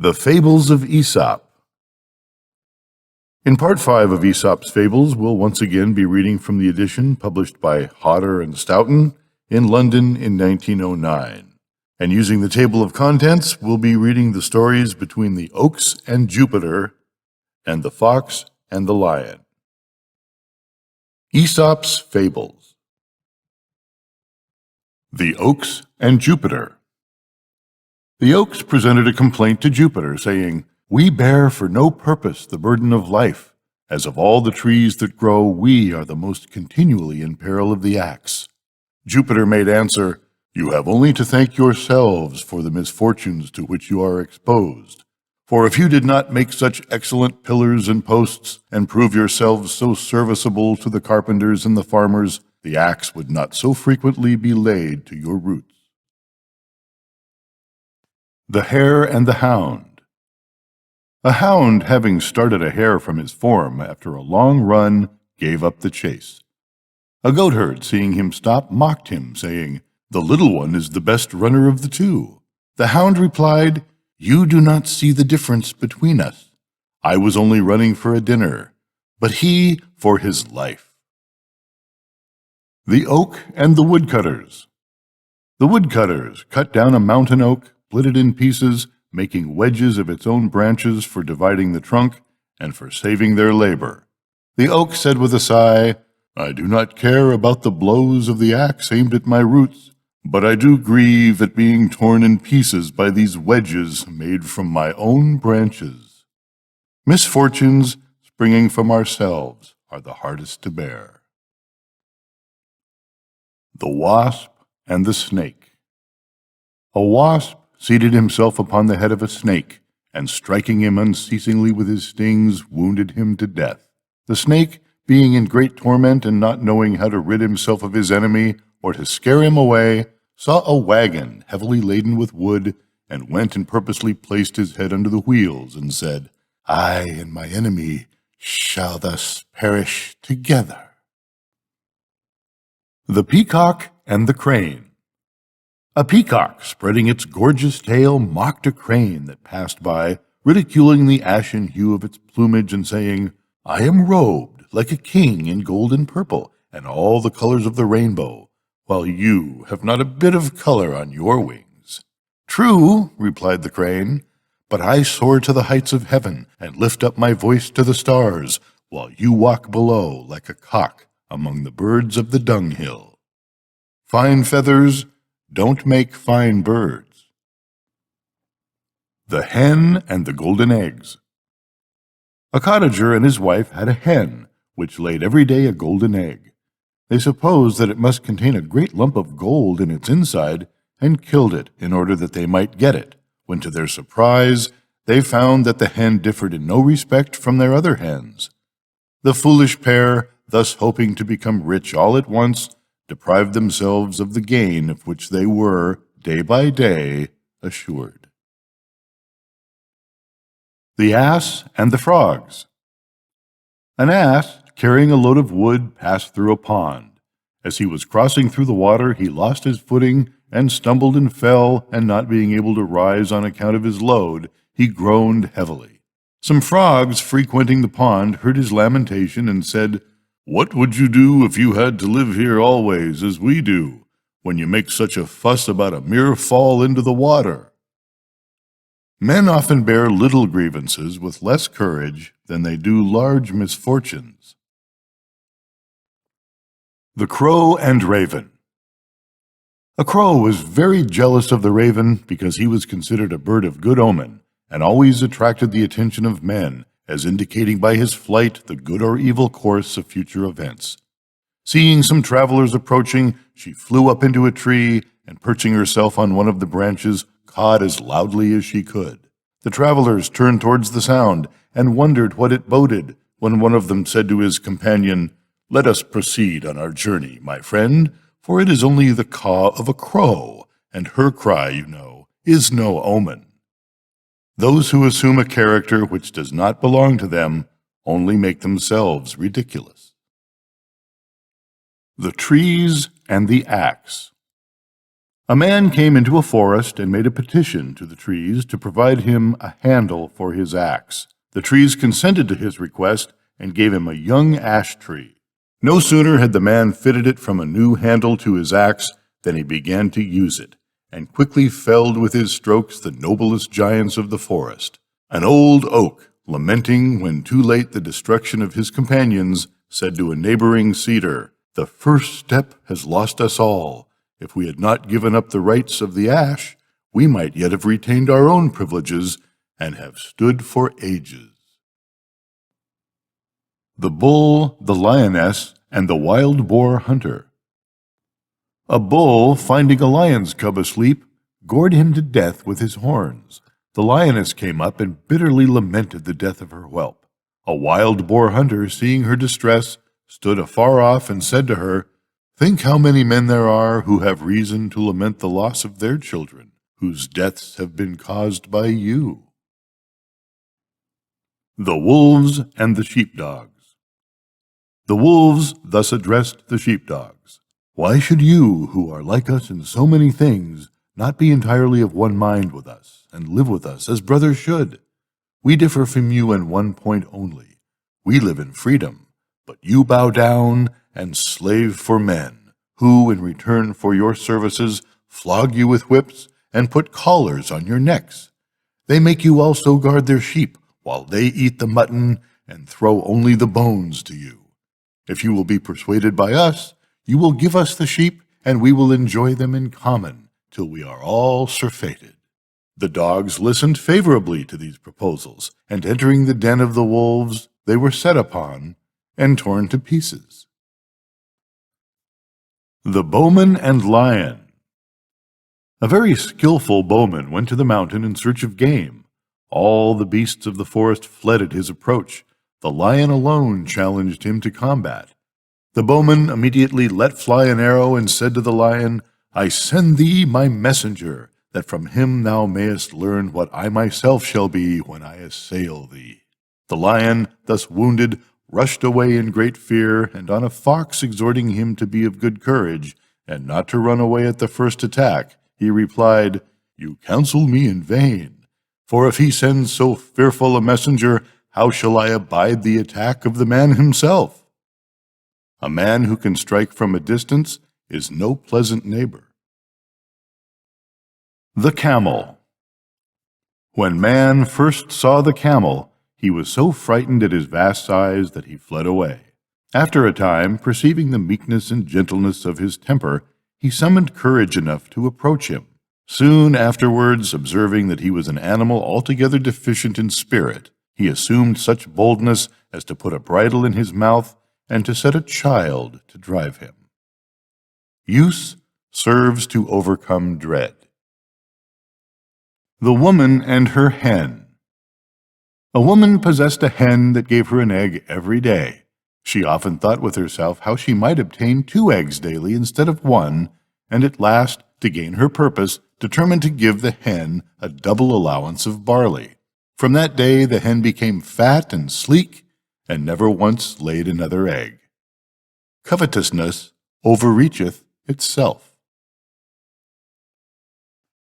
The Fables of Aesop. In Part 5 of Aesop's Fables, we'll once again be reading from the edition published by Hodder and Stoughton in London in 1909. And using the table of contents, we'll be reading the stories between the oaks and Jupiter and the fox and the lion. Aesop's Fables. The Oaks and Jupiter. The oaks presented a complaint to Jupiter, saying, "We bear for no purpose the burden of life, as of all the trees that grow, we are the most continually in peril of the axe." Jupiter made answer, "You have only to thank yourselves for the misfortunes to which you are exposed. For if you did not make such excellent pillars and posts, and prove yourselves so serviceable to the carpenters and the farmers, the axe would not so frequently be laid to your roots." The Hare and the Hound. A hound, having started a hare from his form after a long run, gave up the chase. A goatherd, seeing him stop, mocked him, saying, "The little one is the best runner of the two." The hound replied, "You do not see the difference between us. I was only running for a dinner, but he for his life." The Oak and the Woodcutters. The woodcutters cut down a mountain oak, split it in pieces, making wedges of its own branches for dividing the trunk and for saving their labor. The oak said with a sigh, "I do not care about the blows of the axe aimed at my roots, but I do grieve at being torn in pieces by these wedges made from my own branches. Misfortunes springing from ourselves are the hardest to bear." The Wasp and the Snake. A wasp seated himself upon the head of a snake, and striking him unceasingly with his stings, wounded him to death. The snake, being in great torment and not knowing how to rid himself of his enemy or to scare him away, saw a wagon heavily laden with wood, and went and purposely placed his head under the wheels, and said, "I and my enemy shall thus perish together." The Peacock and the Crane. A peacock, spreading its gorgeous tail, mocked a crane that passed by, ridiculing the ashen hue of its plumage and saying, "I am robed like a king in gold and purple and all the colors of the rainbow, while you have not a bit of color on your wings." "True," replied the crane, "but I soar to the heights of heaven and lift up my voice to the stars, while you walk below like a cock among the birds of the dunghill. Fine feathers don't make fine birds." The Hen and the Golden Eggs. A cottager and his wife had a hen, which laid every day a golden egg. They supposed that it must contain a great lump of gold in its inside, and killed it in order that they might get it, when to their surprise they found that the hen differed in no respect from their other hens. The foolish pair, thus hoping to become rich all at once, deprived themselves of the gain of which they were, day by day, assured. The Ass and the Frogs. An ass, carrying a load of wood, passed through a pond. As he was crossing through the water, he lost his footing and stumbled and fell, and not being able to rise on account of his load, he groaned heavily. Some frogs frequenting the pond heard his lamentation and said, "What would you do if you had to live here always, as we do, when you make such a fuss about a mere fall into the water?" Men often bear little grievances with less courage than they do large misfortunes. The Crow and Raven. A crow was very jealous of the raven because he was considered a bird of good omen, and always attracted the attention of men, as indicating by his flight the good or evil course of future events. Seeing some travelers approaching, she flew up into a tree, and perching herself on one of the branches, cawed as loudly as she could. The travelers turned towards the sound, and wondered what it boded, when one of them said to his companion, "Let us proceed on our journey, my friend, for it is only the caw of a crow, and her cry, you know, is no omen." Those who assume a character which does not belong to them only make themselves ridiculous. The Trees and the Axe. A man came into a forest and made a petition to the trees to provide him a handle for his axe. The trees consented to his request and gave him a young ash tree. No sooner had the man fitted it from a new handle to his axe than he began to use it, and quickly felled with his strokes the noblest giants of the forest. An old oak, lamenting when too late the destruction of his companions, said to a neighboring cedar, "The first step has lost us all. If we had not given up the rights of the ash, we might yet have retained our own privileges and have stood for ages." The Bull, the Lioness, and the Wild Boar Hunter. A bull, finding a lion's cub asleep, gored him to death with his horns. The lioness came up and bitterly lamented the death of her whelp. A wild boar hunter, seeing her distress, stood afar off and said to her, "Think how many men there are who have reason to lament the loss of their children, whose deaths have been caused by you." The Wolves and the Sheepdogs. The wolves thus addressed the sheepdogs. "Why should you, who are like us in so many things, not be entirely of one mind with us, and live with us as brothers should? We differ from you in one point only. We live in freedom, but you bow down and slave for men, who, in return for your services, flog you with whips and put collars on your necks. They make you also guard their sheep, while they eat the mutton and throw only the bones to you. If you will be persuaded by us, you will give us the sheep, and we will enjoy them in common, till we are all surfeited." The dogs listened favorably to these proposals, and entering the den of the wolves, they were set upon and torn to pieces. The Bowman and Lion. A very skillful bowman went to the mountain in search of game. All the beasts of the forest fled at his approach. The lion alone challenged him to combat. The bowman immediately let fly an arrow and said to the lion, "I send thee my messenger, that from him thou mayest learn what I myself shall be when I assail thee." The lion, thus wounded, rushed away in great fear, and on a fox exhorting him to be of good courage, and not to run away at the first attack, he replied, "You counsel me in vain, for if he sends so fearful a messenger, how shall I abide the attack of the man himself? A man who can strike from a distance is no pleasant neighbor." The Camel. When man first saw the camel, he was so frightened at his vast size that he fled away. After a time, perceiving the meekness and gentleness of his temper, he summoned courage enough to approach him. Soon afterwards, observing that he was an animal altogether deficient in spirit, he assumed such boldness as to put a bridle in his mouth and to set a child to drive him. Use serves to overcome dread. The Woman and Her Hen. A woman possessed a hen that gave her an egg every day. She often thought with herself how she might obtain 2 eggs daily instead of 1, and at last, to gain her purpose, determined to give the hen a double allowance of barley. From that day the hen became fat and sleek, and never once laid another egg. Covetousness overreacheth itself.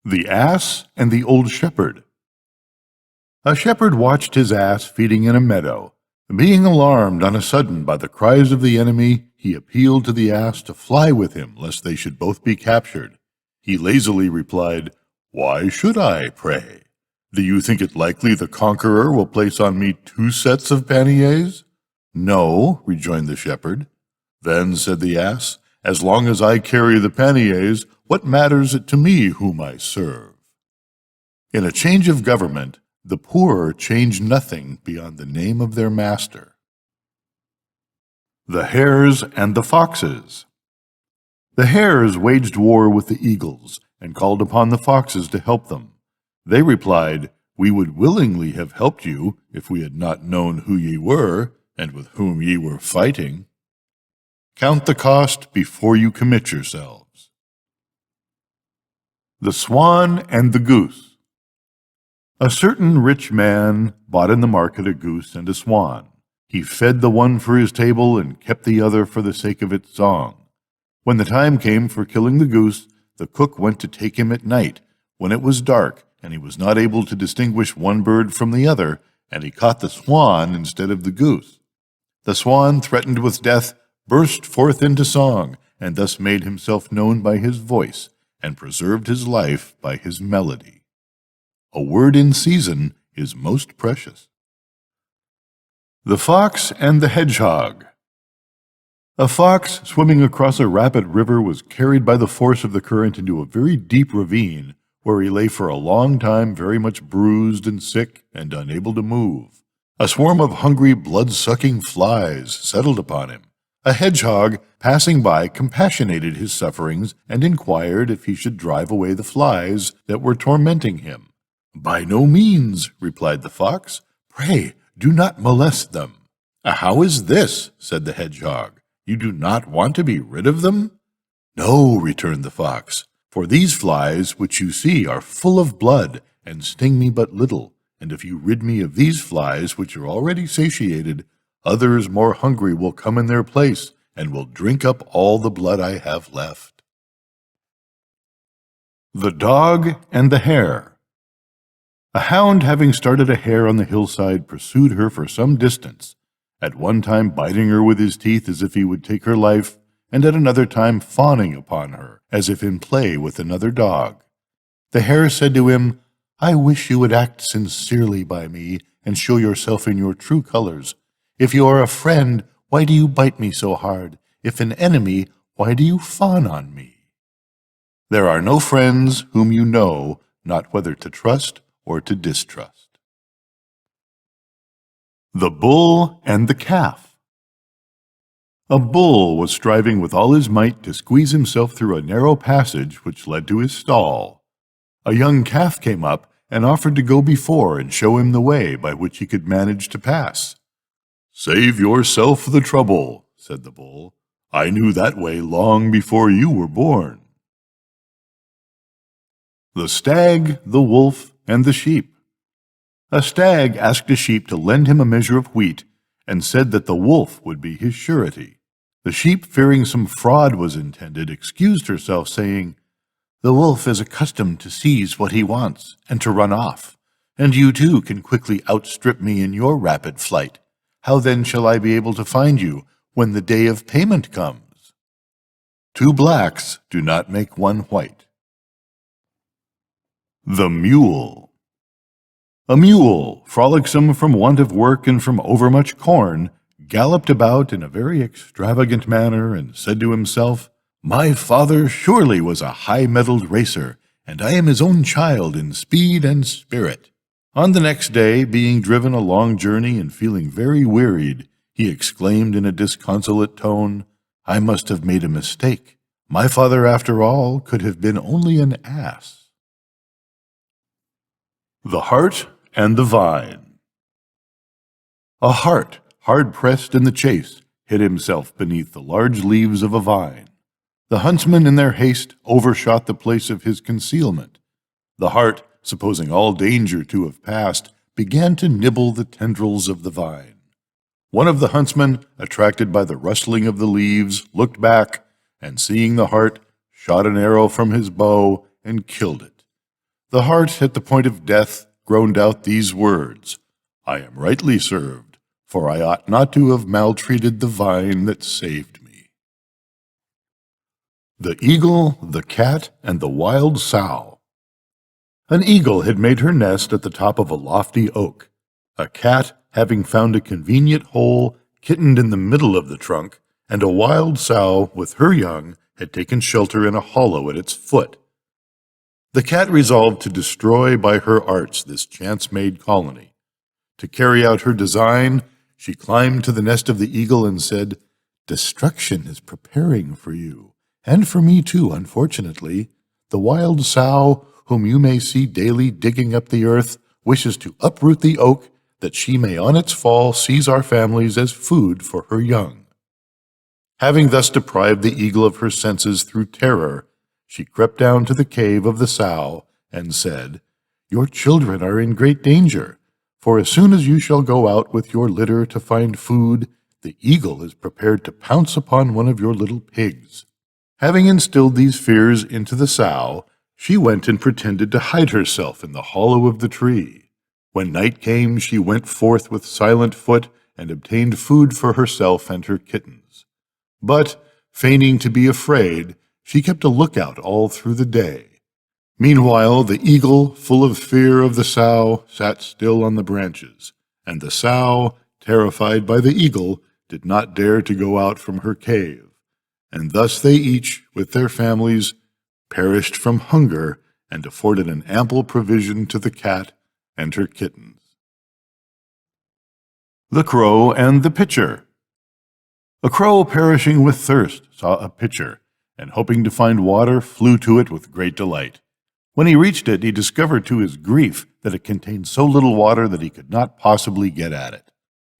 The Ass and the Old Shepherd. A shepherd watched his ass feeding in a meadow. Being alarmed on a sudden by the cries of the enemy, he appealed to the ass to fly with him, lest they should both be captured. He lazily replied, "Why should I, pray? Do you think it likely the conqueror will place on me 2 sets of panniers?" "No," rejoined the shepherd. "Then," said the ass, "as long as I carry the panniers, what matters it to me whom I serve?" In a change of government, the poor change nothing beyond the name of their master. The Hares and the Foxes. The hares waged war with the eagles, and called upon the foxes to help them. They replied, "We would willingly have helped you, if we had not known who ye were, and with whom ye were fighting. Count the cost before you commit yourselves." The Swan and the Goose. A certain rich man bought in the market a goose and a swan. He fed the one for his table and kept the other for the sake of its song. When the time came for killing the goose, The cook went to take him at night, when it was dark, and he was not able to distinguish one bird from the other, and he caught the swan instead of the goose. The swan, threatened with death, burst forth into song, and thus made himself known by his voice, and preserved his life by his melody. A word in season is most precious. The Fox and the Hedgehog. A fox swimming across a rapid river was carried by the force of the current into a very deep ravine, where he lay for a long time very much bruised and sick and unable to move. A swarm of hungry, blood-sucking flies settled upon him. A hedgehog, passing by, compassionated his sufferings and inquired if he should drive away the flies that were tormenting him. "By no means," replied the fox. "Pray, do not molest them." "How is this?" said the hedgehog. "You do not want to be rid of them?" "No," returned the fox, "for these flies which you see are full of blood and sting me but little, and if you rid me of these flies which are already satiated, others more hungry will come in their place and will drink up all the blood I have left." The Dog and the Hare. A hound, having started a hare on the hillside, pursued her for some distance, at one time biting her with his teeth as if he would take her life, and at another time fawning upon her, as if in play with another dog. The hare said to him, "I wish you would act sincerely by me, and show yourself in your true colors. If you are a friend, why do you bite me so hard? If an enemy, why do you fawn on me? There are no friends whom you know not whether to trust or to distrust. The Bull and the Calf. A bull was striving with all his might to squeeze himself through a narrow passage which led to his stall. A young calf came up and offered to go before and show him the way by which he could manage to pass. "Save yourself the trouble," said the bull. "I knew that way long before you were born." The Stag, the Wolf, and the Sheep. A stag asked a sheep to lend him a measure of wheat, and said that the wolf would be his surety. The sheep, fearing some fraud was intended, excused herself, saying, "The wolf is accustomed to seize what he wants, and to run off, and you too can quickly outstrip me in your rapid flight. How then shall I be able to find you when the day of payment comes? Two blacks do not make one white." The Mule. A mule, frolicsome from want of work and from overmuch corn, galloped about in a very extravagant manner, and said to himself, "My father surely was a high-mettled racer, and I am his own child in speed and spirit." On the next day, being driven a long journey and feeling very wearied, he exclaimed in a disconsolate tone, "I must have made a mistake. My father, after all, could have been only an ass." The Hart and the Vine. A hart, hard-pressed in the chase, hid himself beneath the large leaves of a vine. The huntsmen, in their haste, overshot the place of his concealment. The hart, supposing all danger to have passed, began to nibble the tendrils of the vine. One of the huntsmen, attracted by the rustling of the leaves, looked back, and seeing the hart, shot an arrow from his bow and killed it. The hart, at the point of death, groaned out these words, "I am rightly served, for I ought not to have maltreated the vine that saved me." The Eagle, the Cat, and the Wild Sow. An eagle had made her nest at the top of a lofty oak. A cat, having found a convenient hole, kittened in the middle of the trunk, and a wild sow, with her young, had taken shelter in a hollow at its foot. The cat resolved to destroy by her arts this chance-made colony. To carry out her design, she climbed to the nest of the eagle and said, "Destruction is preparing for you, and for me too, unfortunately. The wild sow, whom you may see daily digging up the earth, wishes to uproot the oak, that she may on its fall seize our families as food for her young." Having thus deprived the eagle of her senses through terror, she crept down to the cave of the sow and said, "Your children are in great danger, for as soon as you shall go out with your litter to find food, the eagle is prepared to pounce upon one of your little pigs. Having instilled these fears into the sow, she went and pretended to hide herself in the hollow of the tree. When night came, she went forth with silent foot and obtained food for herself and her kittens. But, feigning to be afraid, she kept a lookout all through the day. Meanwhile, the eagle, full of fear of the sow, sat still on the branches, and the sow, terrified by the eagle, did not dare to go out from her cave. And thus they each, with their families, perished from hunger and afforded an ample provision to the cat and her kittens. The Crow and the Pitcher. A crow, perishing with thirst, saw a pitcher, and hoping to find water, flew to it with great delight. When he reached it, he discovered to his grief that it contained so little water that he could not possibly get at it.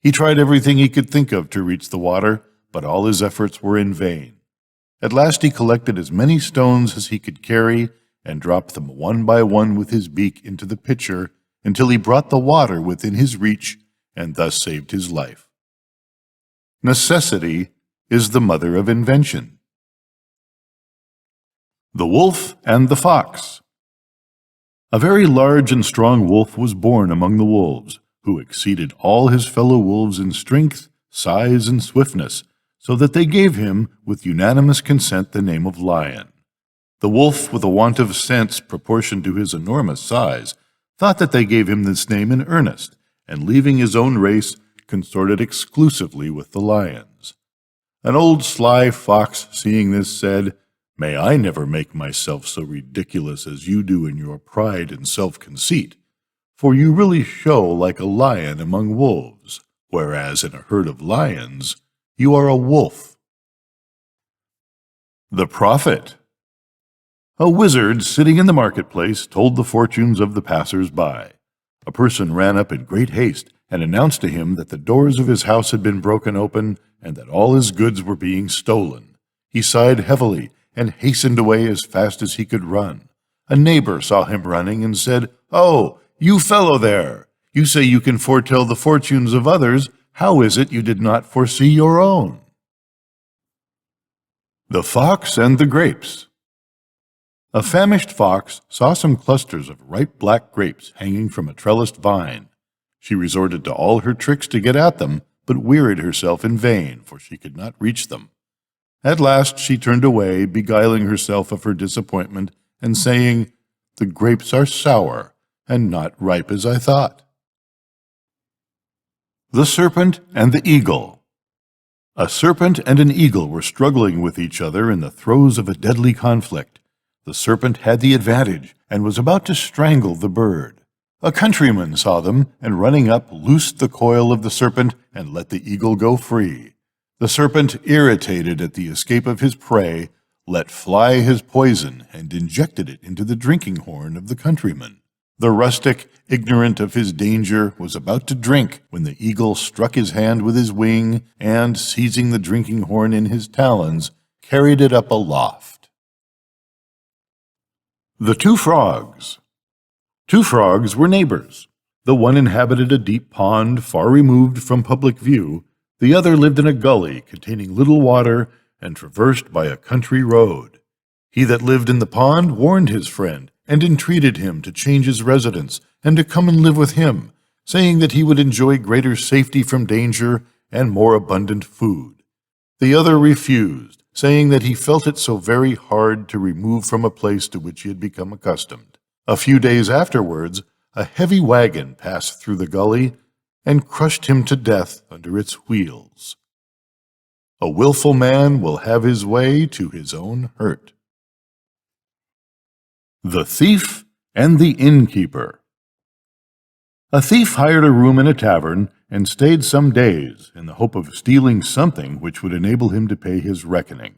He tried everything he could think of to reach the water, but all his efforts were in vain. At last he collected as many stones as he could carry and dropped them one by one with his beak into the pitcher until he brought the water within his reach and thus saved his life. Necessity is the mother of invention. The Wolf and the Fox. A very large and strong wolf was born among the wolves, who exceeded all his fellow wolves in strength, size, and swiftness, so that they gave him, with unanimous consent, the name of Lion. The wolf, with a want of sense proportioned to his enormous size, thought that they gave him this name in earnest, and leaving his own race, consorted exclusively with the lions. An old sly fox, seeing this, said, "May I never make myself so ridiculous as you do in your pride and self-conceit, for you really show like a lion among wolves, whereas in a herd of lions you are a wolf." The Prophet. A wizard sitting in the marketplace told the fortunes of the passers-by. A person ran up in great haste and announced to him that the doors of his house had been broken open and that all his goods were being stolen. He sighed heavily and hastened away as fast as he could run. A neighbor saw him running and said, "Oh, you fellow there! You say you can foretell the fortunes of others. How is it you did not foresee your own?" The Fox and the Grapes. A famished fox saw some clusters of ripe black grapes hanging from a trellised vine. She resorted to all her tricks to get at them, but wearied herself in vain, for she could not reach them. At last she turned away, beguiling herself of her disappointment, and saying, "The grapes are sour, and not ripe as I thought." The Serpent and the Eagle. A serpent and an eagle were struggling with each other in the throes of a deadly conflict. The serpent had the advantage, and was about to strangle the bird. A countryman saw them, and running up, loosed the coil of the serpent and let the eagle go free. The serpent, irritated at the escape of his prey, let fly his poison and injected it into the drinking horn of the countryman. The rustic, ignorant of his danger, was about to drink when the eagle struck his hand with his wing and, seizing the drinking horn in his talons, carried it up aloft. The Two Frogs. Two frogs were neighbors. The one inhabited a deep pond far removed from public view. The other lived in a gully containing little water and traversed by a country road. He that lived in the pond warned his friend and entreated him to change his residence and to come and live with him, saying that he would enjoy greater safety from danger and more abundant food. The other refused, saying that he felt it so very hard to remove from a place to which he had become accustomed. A few days afterwards, a heavy wagon passed through the gully and crushed him to death under its wheels. A willful man will have his way to his own hurt. The Thief and the Innkeeper. A thief hired a room in a tavern and stayed some days in the hope of stealing something which would enable him to pay his reckoning.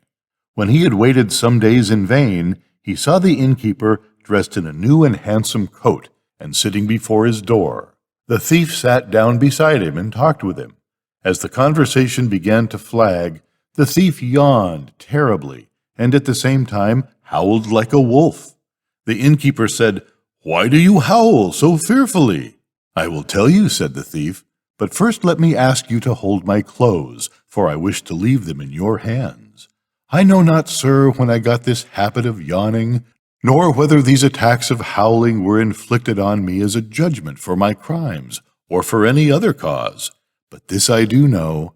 When he had waited some days in vain, he saw the innkeeper dressed in a new and handsome coat and sitting before his door. The thief sat down beside him and talked with him. As the conversation began to flag, the thief yawned terribly and at the same time howled like a wolf. The innkeeper said, "Why do you howl so fearfully?" "I will tell you," said the thief, "but first let me ask you to hold my clothes, for I wish to leave them in your hands." I know not, sir, when I got this habit of yawning, nor whether these attacks of howling were inflicted on me as a judgment for my crimes, or for any other cause. But this I do know,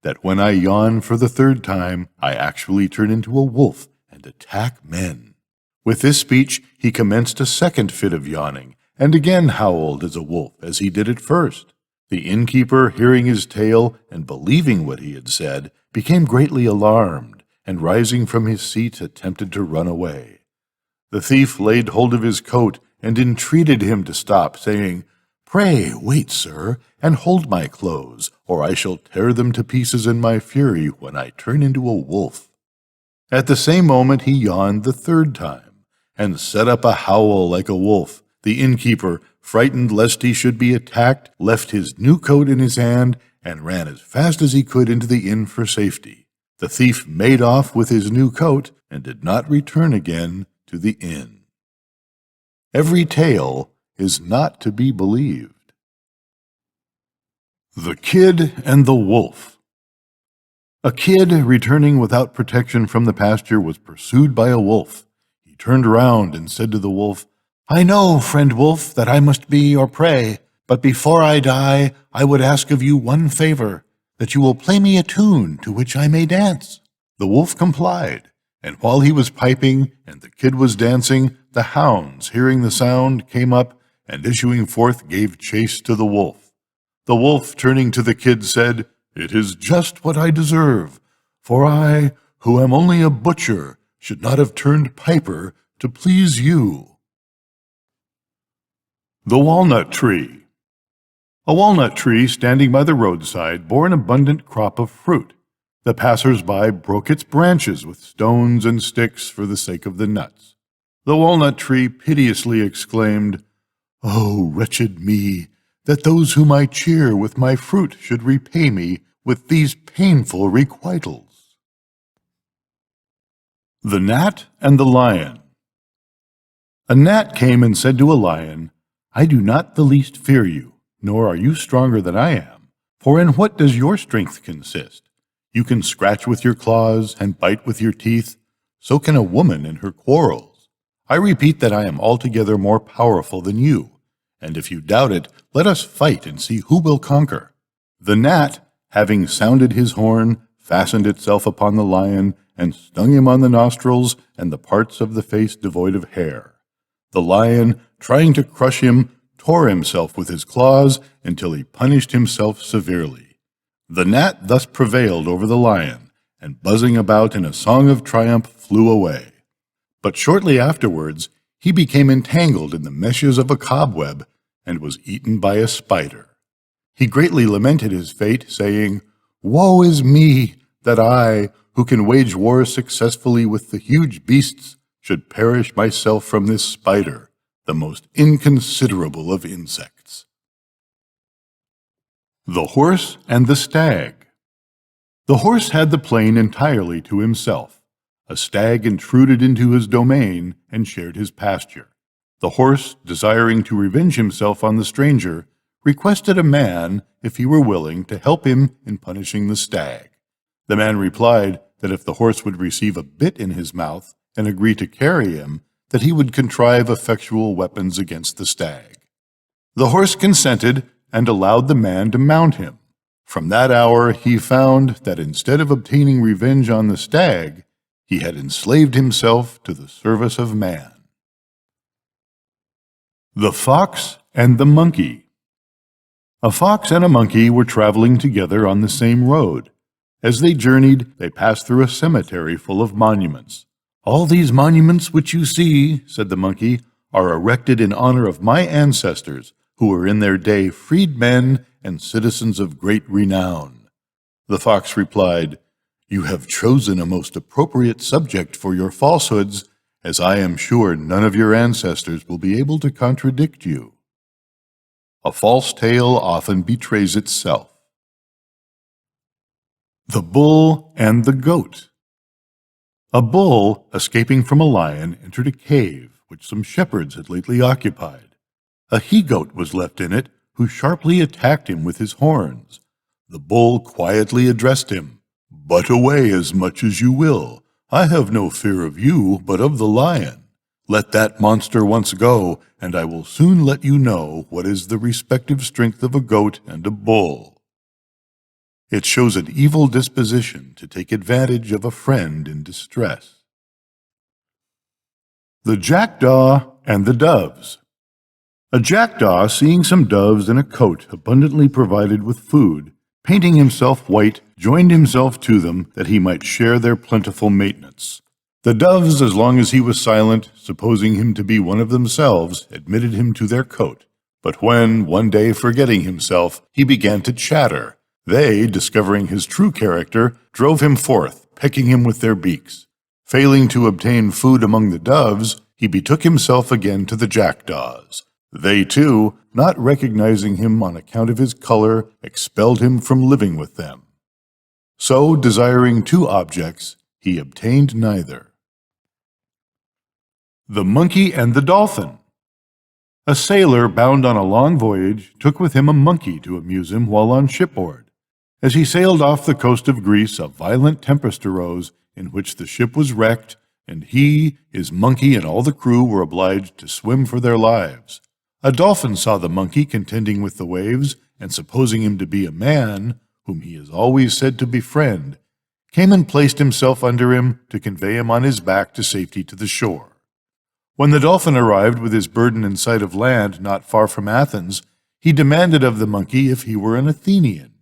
that when I yawn for the third time, I actually turn into a wolf and attack men." With this speech, he commenced a second fit of yawning, and again howled as a wolf, as he did at first. The innkeeper, hearing his tale and believing what he had said, became greatly alarmed, and rising from his seat, attempted to run away. The thief laid hold of his coat and entreated him to stop, saying, "Pray wait, sir, and hold my clothes, or I shall tear them to pieces in my fury when I turn into a wolf." At the same moment he yawned the third time, and set up a howl like a wolf. The innkeeper, frightened lest he should be attacked, left his new coat in his hand, and ran as fast as he could into the inn for safety. The thief made off with his new coat, and did not return again to the inn. Every tale is not to be believed. The Kid and the Wolf. A kid, returning without protection from the pasture, was pursued by a wolf. He turned around and said to the wolf, "I know, friend wolf, that I must be your prey, but before I die, I would ask of you one favor, that you will play me a tune to which I may dance." The wolf complied, and while he was piping and the kid was dancing, the hounds, hearing the sound, came up, and issuing forth gave chase to the wolf. The wolf, turning to the kid, said, "It is just what I deserve, for I, who am only a butcher, should not have turned piper to please you." The Walnut Tree. A walnut tree standing by the roadside bore an abundant crop of fruit. The passers-by broke its branches with stones and sticks for the sake of the nuts. The walnut tree piteously exclaimed, "Oh, wretched me, that those whom I cheer with my fruit should repay me with these painful requitals." The Gnat and the Lion. A gnat came and said to a lion, "I do not the least fear you, nor are you stronger than I am, for in what does your strength consist? You can scratch with your claws and bite with your teeth, so can a woman in her quarrels. I repeat that I am altogether more powerful than you, and if you doubt it, let us fight and see who will conquer." The gnat, having sounded his horn, fastened itself upon the lion, and stung him on the nostrils and the parts of the face devoid of hair. The lion, trying to crush him, tore himself with his claws until he punished himself severely. The gnat thus prevailed over the lion, and buzzing about in a song of triumph flew away. But shortly afterwards he became entangled in the meshes of a cobweb, and was eaten by a spider. He greatly lamented his fate, saying, "Woe is me, that I, who can wage war successfully with the huge beasts, should perish myself from this spider, the most inconsiderable of insects." The Horse and the Stag. The horse had the plain entirely to himself. A stag intruded into his domain and shared his pasture. The horse, desiring to revenge himself on the stranger, requested a man, if he were willing, to help him in punishing the stag. The man replied that if the horse would receive a bit in his mouth and agree to carry him, that he would contrive effectual weapons against the stag. The horse consented and allowed the man to mount him. From that hour he found that instead of obtaining revenge on the stag, he had enslaved himself to the service of man. The Fox and the Monkey. A fox and a monkey were traveling together on the same road. As they journeyed, they passed through a cemetery full of monuments. "All these monuments which you see," said the monkey, "are erected in honor of my ancestors, who were in their day freedmen and citizens of great renown." The fox replied, "You have chosen a most appropriate subject for your falsehoods, as I am sure none of your ancestors will be able to contradict you." A false tale often betrays itself. The Bull and the Goat. A bull, escaping from a lion, entered a cave which some shepherds had lately occupied. A he-goat was left in it, who sharply attacked him with his horns. The bull quietly addressed him, "Butt away as much as you will, "I have no fear of you, but of the lion. Let that monster once go, and I will soon let you know what is the respective strength of a goat and a bull." It shows an evil disposition to take advantage of a friend in distress. The Jackdaw and the Doves. A jackdaw, seeing some doves in a cote abundantly provided with food, painting himself white, joined himself to them that he might share their plentiful maintenance. The doves, as long as he was silent, supposing him to be one of themselves, admitted him to their cote. But when, one day forgetting himself, he began to chatter, they, discovering his true character, drove him forth, pecking him with their beaks. Failing to obtain food among the doves, he betook himself again to the jackdaws. They, too, not recognizing him on account of his color, expelled him from living with them. So, desiring two objects, he obtained neither. The Monkey and the Dolphin. A sailor bound on a long voyage took with him a monkey to amuse him while on shipboard. As he sailed off the coast of Greece, a violent tempest arose, in which the ship was wrecked, and he, his monkey, and all the crew were obliged to swim for their lives. A dolphin saw the monkey contending with the waves, and supposing him to be a man, whom he is always said to befriend, came and placed himself under him to convey him on his back to safety to the shore. When the dolphin arrived with his burden in sight of land not far from Athens, he demanded of the monkey if he were an Athenian,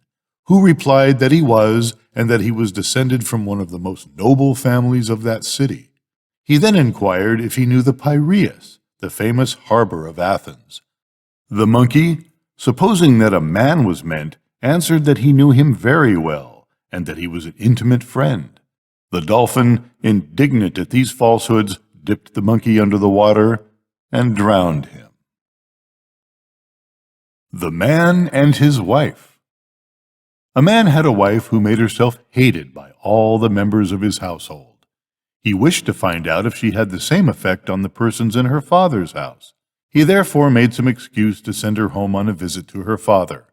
who replied that he was, and that he was descended from one of the most noble families of that city. He then inquired if he knew the Piraeus, the famous harbor of Athens. The monkey, supposing that a man was meant, answered that he knew him very well, and that he was an intimate friend. The dolphin, indignant at these falsehoods, dipped the monkey under the water and drowned him. The Man and His Wife. A man had a wife who made herself hated by all the members of his household. He wished to find out if she had the same effect on the persons in her father's house. He therefore made some excuse to send her home on a visit to her father.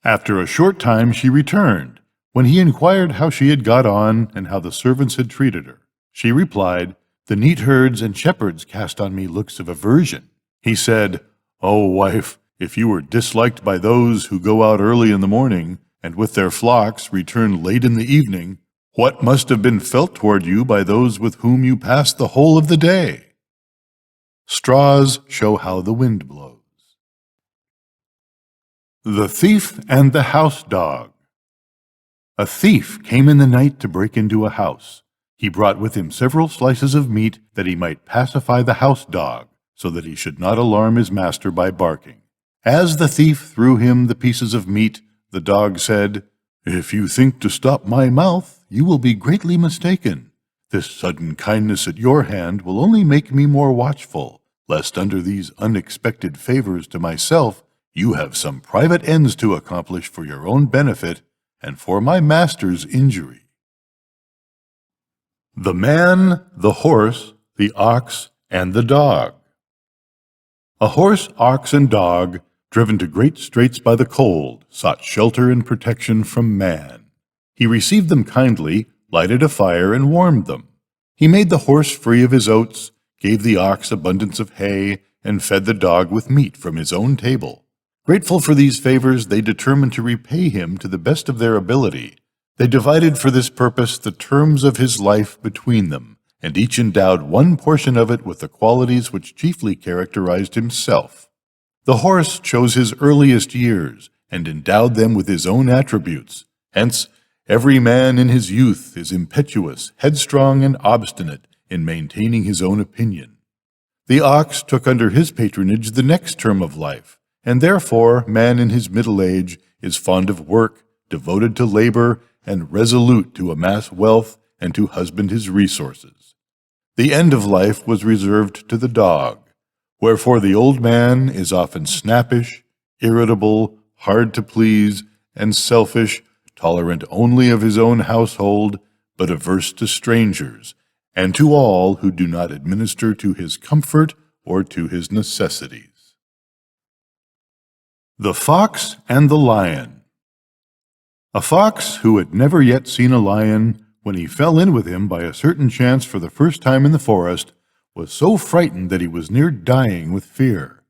After a short time she returned, when he inquired how she had got on and how the servants had treated her. She replied, "The neat herds and shepherds cast on me looks of aversion." He said, "O wife, if you were disliked by those who go out early in the morning, and with their flocks return late in the evening, what must have been felt toward you by those with whom you pass the whole of the day?" Straws show how the wind blows. The Thief and the House Dog. A thief came in the night to break into a house. He brought with him several slices of meat that he might pacify the house dog, so that he should not alarm his master by barking. As the thief threw him the pieces of meat, the dog said, "If you think to stop my mouth, you will be greatly mistaken. This sudden kindness at your hand will only make me more watchful, lest under these unexpected favors to myself you have some private ends to accomplish for your own benefit and for my master's injury." The Man, the Horse, the Ox, and the Dog. A horse, ox, and dog, driven to great straits by the cold, sought shelter and protection from man. He received them kindly, lighted a fire, and warmed them. He made the horse free of his oats, gave the ox abundance of hay, and fed the dog with meat from his own table. Grateful for these favors, they determined to repay him to the best of their ability. They divided for this purpose the terms of his life between them, and each endowed one portion of it with the qualities which chiefly characterized himself. The horse chose his earliest years, and endowed them with his own attributes. Hence, every man in his youth is impetuous, headstrong, and obstinate in maintaining his own opinion. The ox took under his patronage the next term of life, and therefore man in his middle age is fond of work, devoted to labor, and resolute to amass wealth and to husband his resources. The end of life was reserved to the dog, wherefore the old man is often snappish, irritable, hard to please, and selfish, tolerant only of his own household, but averse to strangers, and to all who do not administer to his comfort or to his necessities. The Fox and the Lion. A fox who had never yet seen a lion when he fell in with him by a certain chance for the first time in the forest, was so frightened that he was near dying with fear.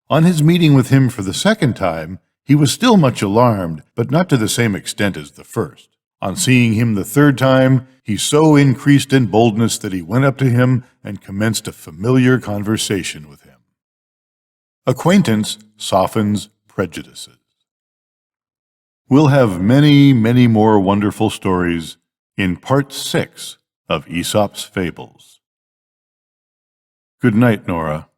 On his meeting with him for the second time, he was still much alarmed, but not to the same extent as the first. On seeing him the third time, he so increased in boldness that he went up to him and commenced a familiar conversation with him. Acquaintance softens prejudices. We'll have many, many more wonderful stories in Part 6 of Aesop's Fables. Good night, Nora.